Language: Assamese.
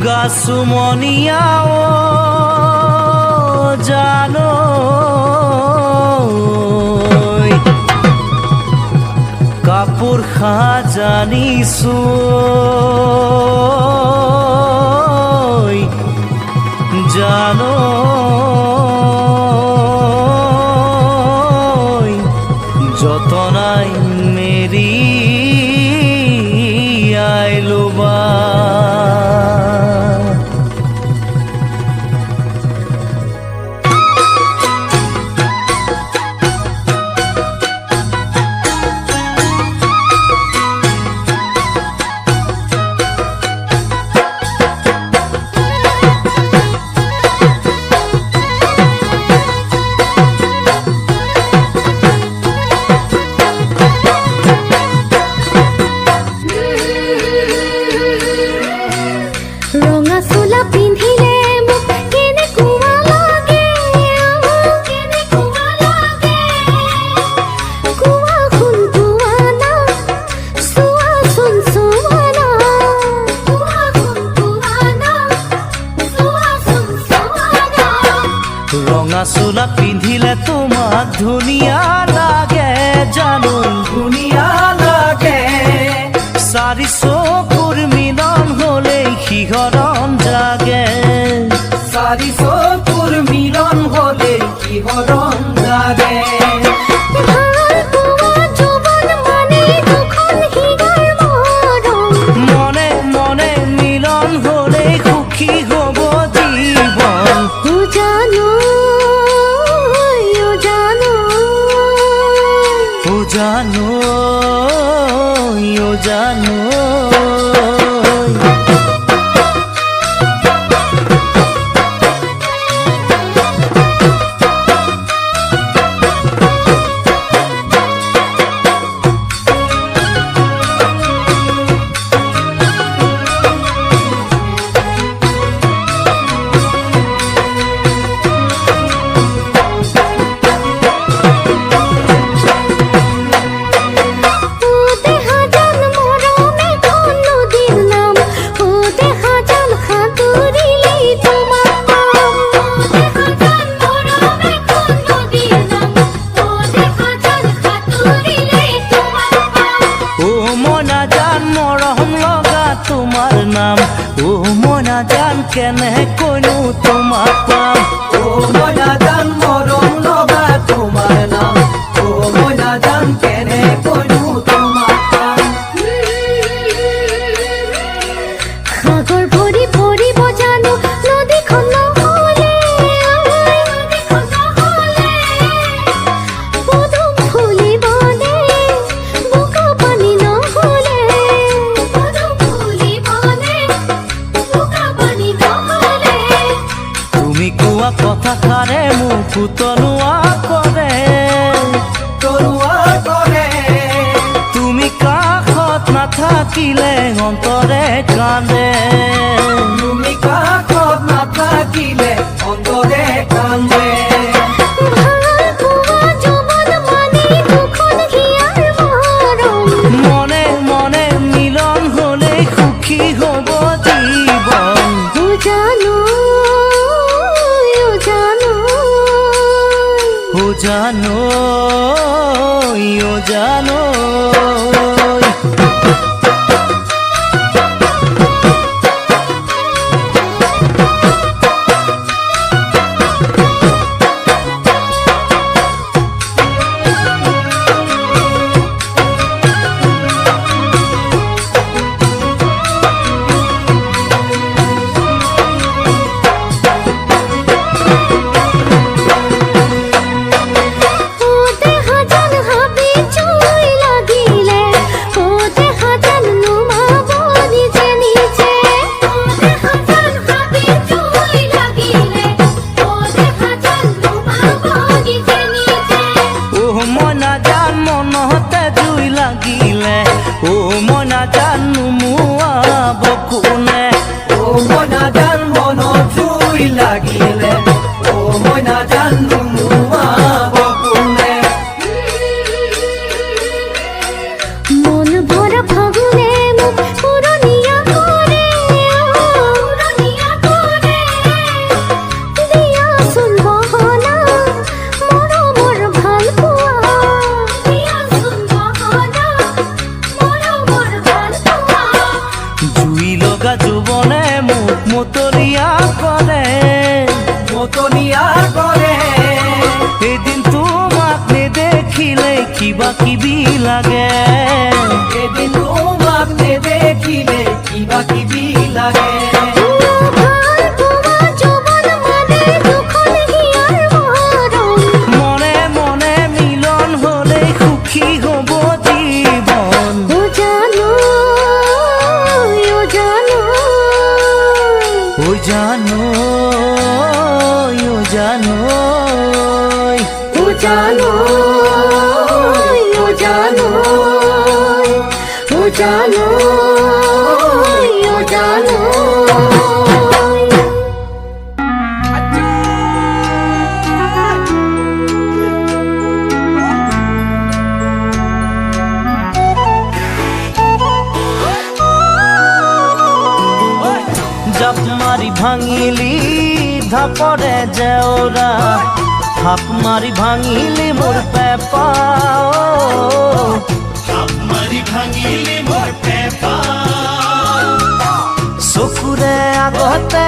চুমনিয়া জানো কাপোৰ সাজানিছো জানো যতনাই মেৰি আইলোবা ৰঙা চোলা পিন্ধিলে তোমাক ধুনীয়া লাগে জানো ধুনীয়া লাগে চাৰি চকুৰ মিলন হলে শিহৰণ জাগে চাৰি চকুৰ মিলন হলে শিহৰণ জাগে মনে মনে মিলন হলে সুখী হব জীৱন জানো তোমাৰ নাম ও মই নাজান কেনে কইনো তোমাক পাম ও মই নাজান মৰম লগা তোমাৰ নাম ও মই নাজান কেনে কইনো তোমাক পাম সাগৰ ভৰি ভৰিব জানো নদীখন নহলে পদুম ফুলিবনে বোকা পানী নহলে তুমি কোৱা কথাষাৰে মোক তনুৱা কৰে তুমি কাষত নাথাকিলে অন্তৰে কান্দে তুমি কাষত নাথাকিলে অন্তৰে কান্দে মনে মনে মিলন হলে সুখী হব জীৱন জানো জানো ও মই নাজানো মুৱাব কোনে ও মই নাজানো মনত জুই লাগিলে ও মই নাজানো মুৱাব কোনে মন ভৰা ফাগুনে মুখ পুৰনিয়া কৰে মতনিয়াৰ দৰে এদিন তোমাক নেদেখিলে কিবা কিবি লাগে এদিন তোমাক নেদেখিলে কিবা কিবি লাগে ভাল পোৱা যৌৱন মানে দুখন হিয়াৰ মৰম মনে মনে মিলন হলে সুখী হব জীৱন ও জানো ও জানো ও জানো ও জানো ও জানো ও জানো ও জানো ও জানো জাপ মারি ভাঙিলি ধাপরে জেওরা থাপ মারি ভাঙিলি মোর পেপা চকুৰে আগতে